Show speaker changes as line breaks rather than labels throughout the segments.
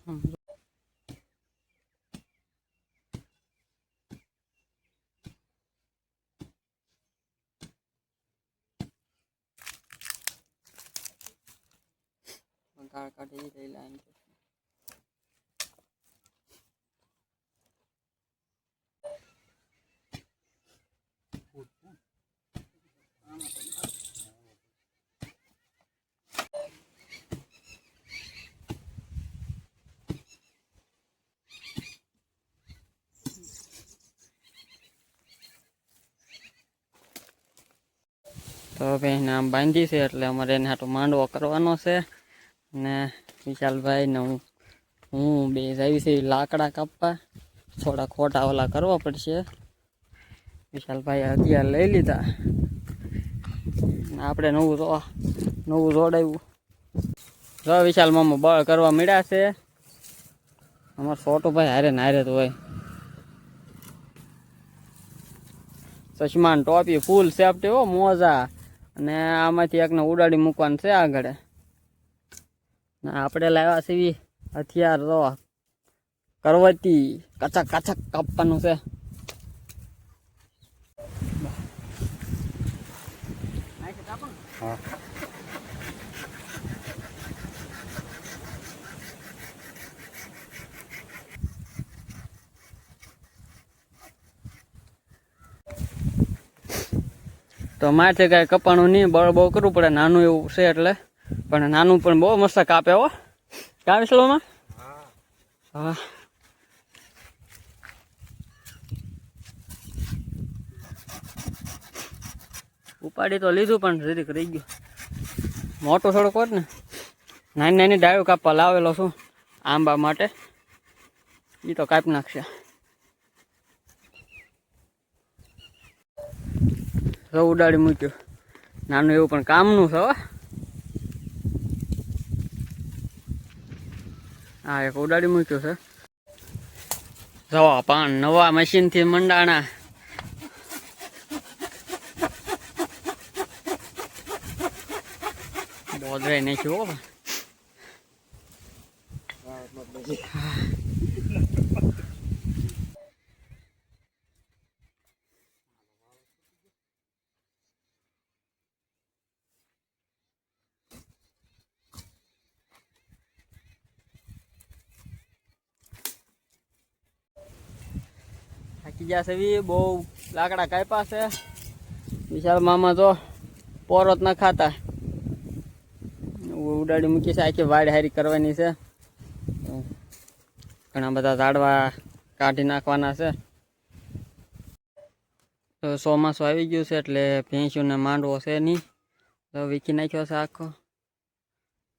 ગાળ કાઢી રહી લાઈન તો ભાઈ એને આમ બાંધી છે એટલે અમારે એને હાટો માંડવો કરવાનો છે ને વિશાલભાઈ ને હું બે આવી છે લાકડા કાપવા થોડા ખોટા ઓલા કરવા પડશે વિશાલભાઈ હથિયાર લઈ લીધા આપણે નવું જોડાવ્યું જો વિશાલ મામા બળ કરવા મળ્યા છે અમારો છોટો ભાઈ હારે ને હારે તો હોય ચશ્મા ટોપી ફૂલ સેફટી હો મોજા અને આમાંથી એકને ઉડાડી મૂકવાનું છે આગળ આપણે લાવ્યા છીએ હથિયાર તો કરવતી કચક કચક કાપવાનું છે તો માથે કાંઈ કપાણું નહીં બળ બહુ કરવું પડે નાનું એવું છે એટલે પણ નાનું પણ બહુ મસ્ત કાપે હો કાપી સ્લોમાં હા ઉપાડી તો લીધું પણ જરીક રહી ગયું મોટો થોડોક હોત ને નાની નાની ડાળીઓ કાપવા લાવેલો છું આંબા માટે એ તો કાપી નાખશે ઉડાડી મૂક્યું નાનું એવું પણ કામનું છે હા એક ઉડાડી મૂક્યું છે જવા પાન નવા મશીનથી મંડાણા બોદરાઈ નાખ્યું હો થાકી જશે બહુ લાકડા કાપ્યા છે વિશાલ મામા તો પોરોત ના ખાતા ઉડાડી મૂકી છે આખી વાડ હારી કરવાની છે ઘણા બધા ઝાડવા કાઢી નાખવાના છે તો ચોમાસું આવી ગયું છે એટલે ભેંસુને માંડવો છે નહીં તો વીખી નાખ્યો છે આખો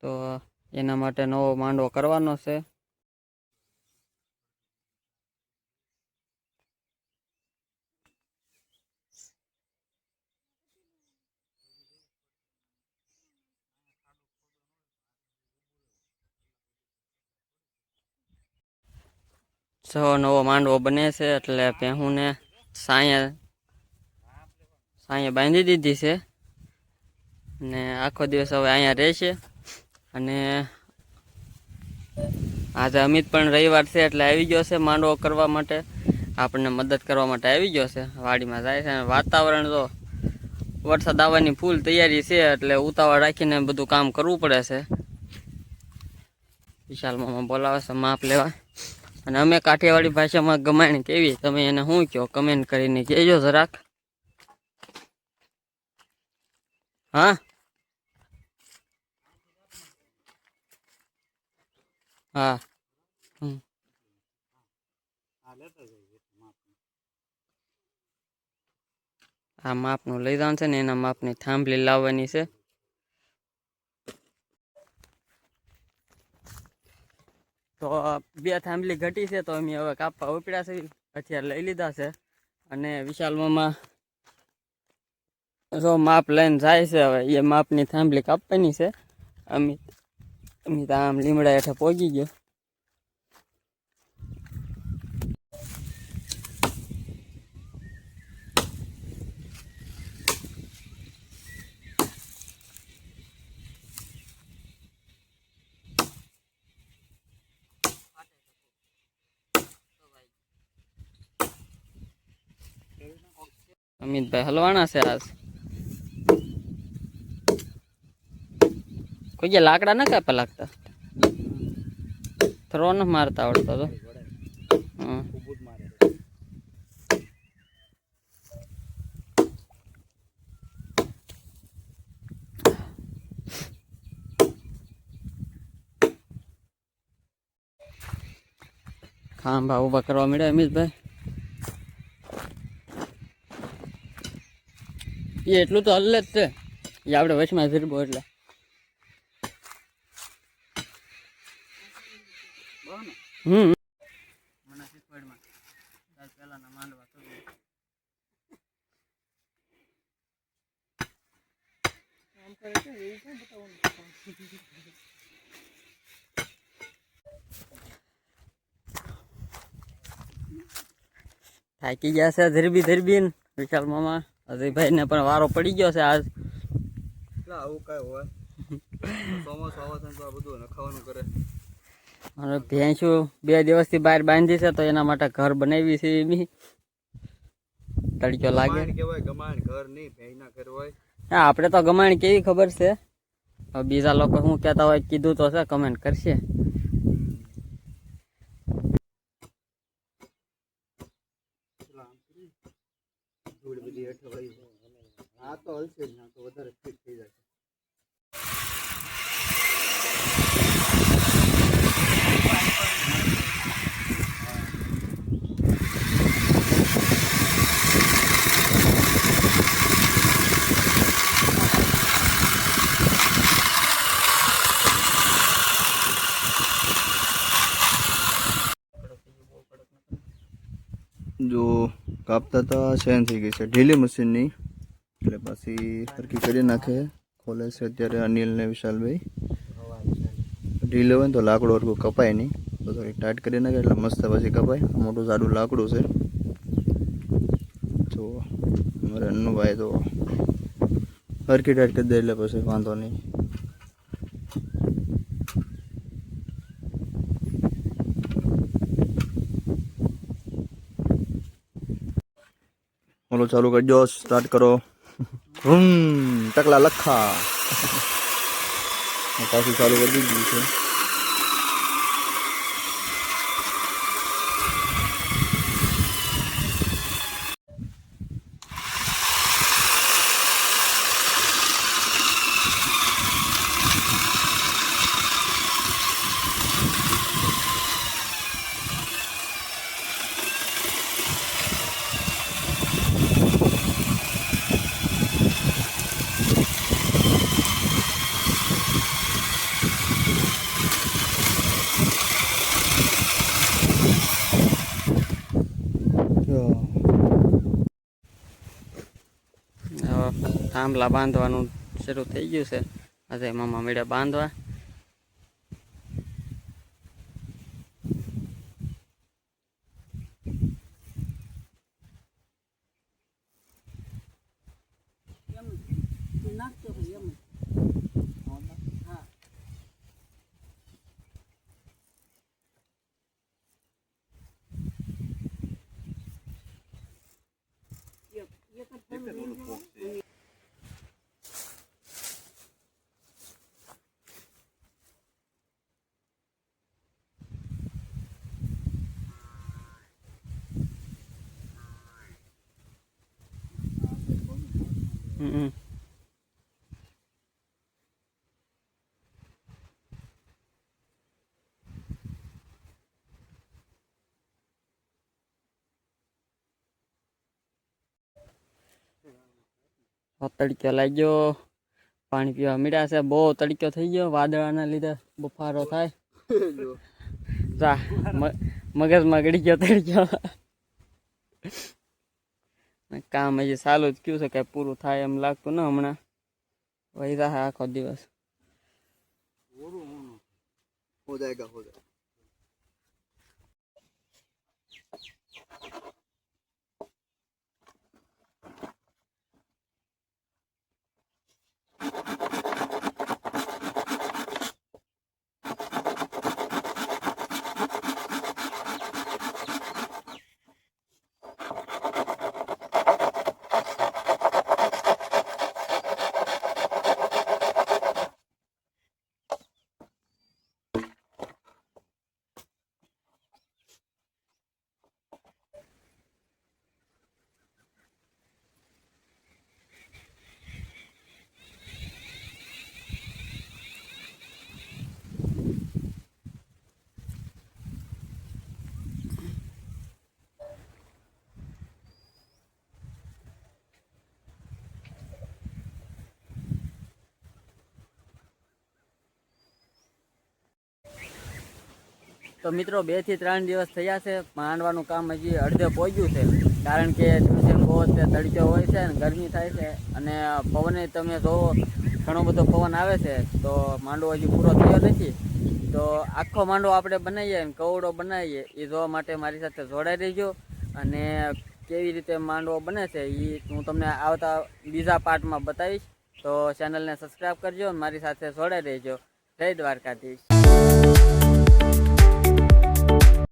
તો એના માટે નવો માંડવો કરવાનો છે નવો માંડવો બને છે એટલે ભેહુંને સાંયે બાંધી દીધી છે ને આખો દિવસ હવે અહીંયા રહેશે અને આજે અમિત પણ રવિવાર છે એટલે આવી ગયો છે માંડવો કરવા માટે આપણને મદદ કરવા માટે આવી ગયો છે વાડીમાં જાય છે અને વાતાવરણ તો વરસાદ આવવાની ફૂલ તૈયારી છે એટલે ઉતાવળ રાખીને બધું કામ કરવું પડે છે વિશાલ મામા બોલાવે છે માપ લેવા અને અમે કાઠિયાવાડી ભાષામાં ગમાણી કેવી તમે એને શું કહો કમેન્ટ કરીને કહેજો જરાક હા હા આ માપનું લઈ જવાનું છે ને એના માપની થાંભલી લાવવાની છે તો બે થાંભલી ઘટી છે તો અમે હવે કાપવા ઉપડ્યા છે હથિયાર લઈ લીધા છે અને વિશાલ મામા જો માપ લઈને જાય છે હવે એ માપની થાંભલી કાપવાની છે અમિત આમ લીમડા હેઠે પહોંચી ગયો અમિતભાઈ હલવાના છે આજ. કોઈ લાકડા ના કાપા લાગતા, થરો ન મારતા આવડતો તો. ખાંભા ઉભા કરવા મળ્યા અમિતભાઈ. એ એટલું તો હલ્લે જ છે, એ આપણે વચમાં ફીરબો એટલે. પેલાના માંડવા થાકી ગયા છે ધરબી વિશાલ મામા. અજયભાઈ ને પણ વારો પડી ગયો છે આજ.
આવું કઈ હોય બધું નખાવાનું કરે.
અને ભેંસું 2 દિવસથી બહાર બાંધી છે તો એના માટે ઘર બનાવી છે. એની તડક્યો લાગે
કેવાય ગમાણ ઘર નહીં ભેંસના ઘર હોય.
હા, આપણે તો ગમાણ કેવી ખબર છે. બીજા લોકો શું કહેતા હોય કીધું તો છે, કમેન્ટ કરશે.
આ તો હલશે જ ના તો વધારે ફિટ થઈ જાય. જો કાપતા હતા શેન થઈ ગઈ છે ઢીલી મશીનની, એટલે પછી સરખી કરી નાખે. ખોલે છે અત્યારે અનિલ ને વિશાલભાઈ. ઢીલો હોય ને તો લાકડું હરખું કપાય નહીં, તો થોડી ટાઈટ કરી નાખે એટલે મસ્ત પછી કપાય. મોટું જાડું લાકડું છે. તો અમારે અન્નુભાઈ તો હરખી ટાઈટ કરી દે એટલે પછી વાંધો નહીં. બોલો ચાલુ કરજો, સ્ટાર્ટ કરો. ટકલા લખા પાછું ચાલુ કરી દીધું છે.
થાંભલા બાંધવાનું શરૂ થઈ ગયું છે. આજે મામા મેળા બાંધવા. તડક્યો લાગ્યો, પાણી પીવા મળ્યા છે. બહુ તડક્યો થઈ ગયો, વાદળાના લીધે બફારો થાય. મગજમાં ગળી ગયો તડક્યો. કામ હજી ચાલુ જ કયું છે, કઈ પૂરું થાય એમ લાગતું ને હમણાં. વહી રહે આખો દિવસ.
હો જાયગા હો જાયગા.
તો મિત્રો 2 થી 3 દિવસ થયા છે. માંડવાનું કામ હજી અડધે પહોંચ્યું છે, કારણ કે દિવસે બહુ તડકો હોય છે અને ગરમી થાય છે, અને પવને તમે જોવો ઘણો બધો પવન આવે છે. તો માંડવો હજી પૂરો થયો નથી. તો આખો માંડવો આપણે બનાવીએ ને કવડો બનાવીએ એ જોવા માટે મારી સાથે જોડાઈ રહેજો. અને કેવી રીતે માંડવો બને છે એ હું તમને આવતા બીજા પાર્ટમાં બતાવીશ. તો ચેનલને સબસ્ક્રાઈબ કરજો અને મારી સાથે જોડાઈ રહેજો. જય દ્વારકાધીશ.